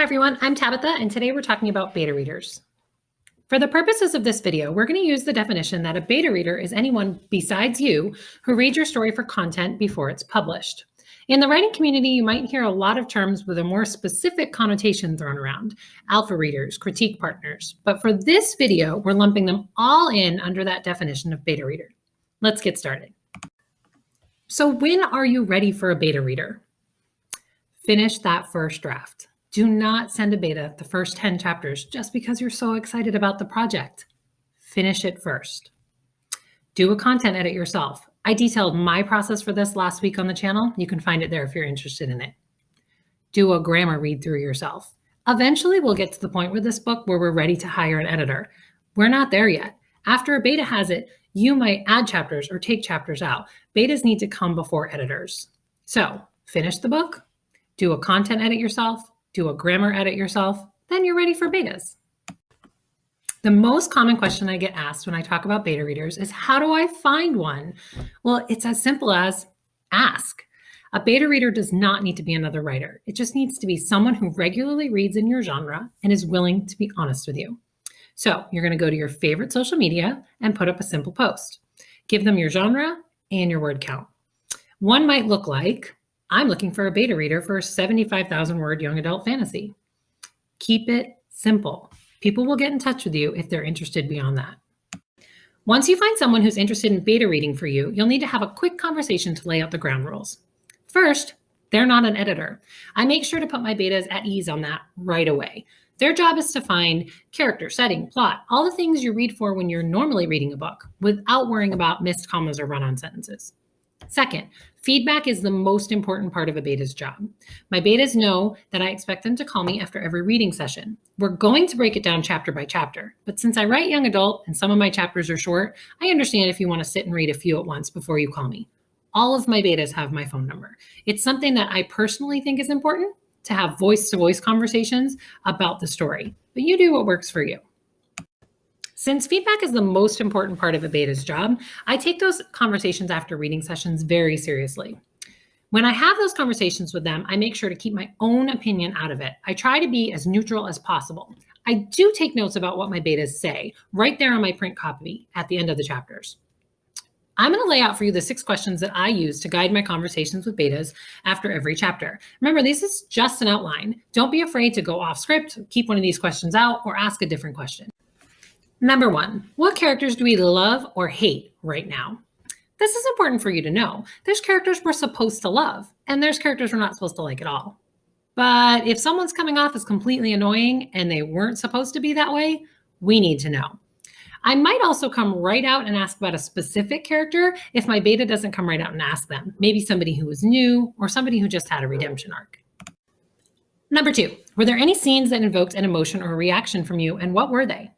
Hi everyone, I'm Tabitha, and today we're talking about beta readers. For the purposes of this video, we're going to use the definition that a beta reader is anyone besides you who reads your story for content before it's published. In the writing community, you might hear a lot of terms with a more specific connotation thrown around: alpha readers, critique partners. But for this video, we're lumping them all in under that definition of beta reader. Let's get started. So when are you ready for a beta reader? Finish that first draft. Do not send a beta the first 10 chapters just because you're so excited about the project. Finish it first. Do a content edit yourself. I detailed my process for this last week on the channel. You can find it there if you're interested in it. Do a grammar read through yourself. Eventually, we'll get to the point with this book where we're ready to hire an editor. We're not there yet. After a beta has it, you might add chapters or take chapters out. Betas need to come before editors. So finish the book, do a content edit yourself, do a grammar edit yourself, then you're ready for betas. The most common question I get asked when I talk about beta readers is, how do I find one? Well, it's as simple as ask. A beta reader does not need to be another writer. It just needs to be someone who regularly reads in your genre and is willing to be honest with you. So you're going to go to your favorite social media and put up a simple post. Give them your genre and your word count. One might look like, I'm looking for a beta reader for a 75,000 word young adult fantasy. Keep it simple. People will get in touch with you if they're interested beyond that. Once you find someone who's interested in beta reading for you, you'll need to have a quick conversation to lay out the ground rules. First, they're not an editor. I make sure to put my betas at ease on that right away. Their job is to find character, setting, plot, all the things you read for when you're normally reading a book without worrying about missed commas or run-on sentences. Second, feedback is the most important part of a beta's job. My betas know that I expect them to call me after every reading session. We're going to break it down chapter by chapter, but since I write young adult and some of my chapters are short, I understand if you want to sit and read a few at once before you call me. All of my betas have my phone number. It's something that I personally think is important, to have voice-to-voice conversations about the story, but you do what works for you. Since feedback is the most important part of a beta's job, I take those conversations after reading sessions very seriously. When I have those conversations with them, I make sure to keep my own opinion out of it. I try to be as neutral as possible. I do take notes about what my betas say right there on my print copy at the end of the chapters. I'm going to lay out for you the 6 questions that I use to guide my conversations with betas after every chapter. Remember, this is just an outline. Don't be afraid to go off script, keep one of these questions out, or ask a different question. Number 1, what characters do we love or hate right now? This is important for you to know. There's characters we're supposed to love, and there's characters we're not supposed to like at all. But if someone's coming off as completely annoying and they weren't supposed to be that way, we need to know. I might also come right out and ask about a specific character if my beta doesn't come right out and ask them. Maybe somebody who was new or somebody who just had a redemption arc. Number 2, were there any scenes that invoked an emotion or a reaction from you, and what were they?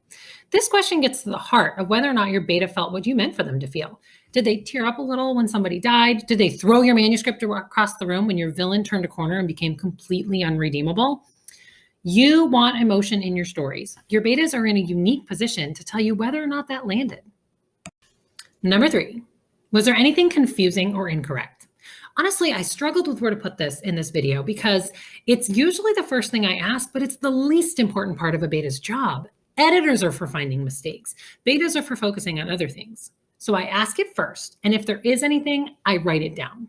This question gets to the heart of whether or not your beta felt what you meant for them to feel. Did they tear up a little when somebody died? Did they throw your manuscript across the room when your villain turned a corner and became completely unredeemable? You want emotion in your stories. Your betas are in a unique position to tell you whether or not that landed. Number 3, was there anything confusing or incorrect? Honestly, I struggled with where to put this in this video because it's usually the first thing I ask, but it's the least important part of a beta's job. Editors are for finding mistakes. Betas are for focusing on other things. So I ask it first, and if there is anything, I write it down.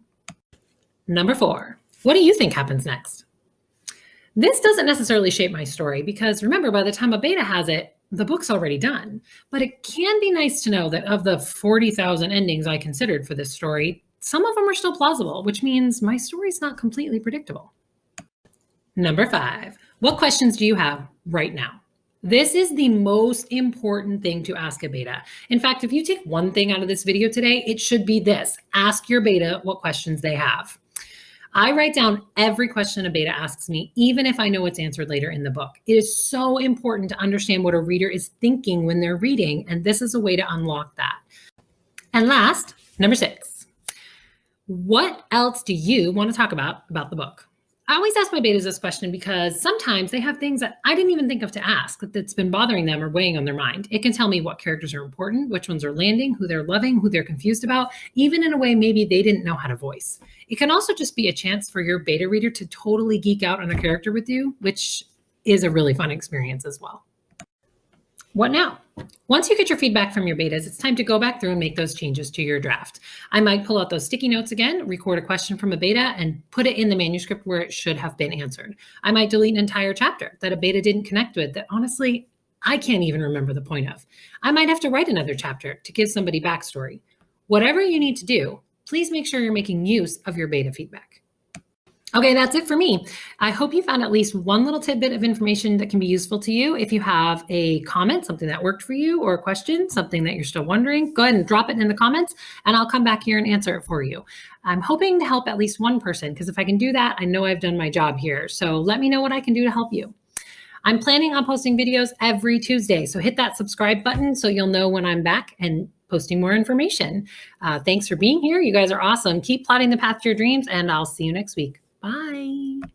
Number 4, what do you think happens next? This doesn't necessarily shape my story because remember, by the time a beta has it, the book's already done. But it can be nice to know that of the 40,000 endings I considered for this story, some of them are still plausible, which means my story's not completely predictable. Number 5, what questions do you have right now? This is the most important thing to ask a beta. In fact, if you take one thing out of this video today, it should be this: ask your beta what questions they have. I write down every question a beta asks me, even if I know it's answered later in the book. It is so important to understand what a reader is thinking when they're reading, and this is a way to unlock that. And last, number 6, what else do you want to talk about the book? I always ask my betas this question because sometimes they have things that I didn't even think of to ask that's been bothering them or weighing on their mind. It can tell me what characters are important, which ones are landing, who they're loving, who they're confused about, even in a way maybe they didn't know how to voice. It can also just be a chance for your beta reader to totally geek out on a character with you, which is a really fun experience as well. What now? Once you get your feedback from your betas, it's time to go back through and make those changes to your draft. I might pull out those sticky notes again, record a question from a beta, and put it in the manuscript where it should have been answered. I might delete an entire chapter that a beta didn't connect with that honestly, I can't even remember the point of. I might have to write another chapter to give somebody backstory. Whatever you need to do, please make sure you're making use of your beta feedback. Okay, that's it for me. I hope you found at least one little tidbit of information that can be useful to you. If you have a comment, something that worked for you, or a question, something that you're still wondering, go ahead and drop it in the comments and I'll come back here and answer it for you. I'm hoping to help at least one person because if I can do that, I know I've done my job here. So let me know what I can do to help you. I'm planning on posting videos every Tuesday, so hit that subscribe button so you'll know when I'm back and posting more information. Thanks for being here. You guys are awesome. Keep plotting the path to your dreams and I'll see you next week. Bye.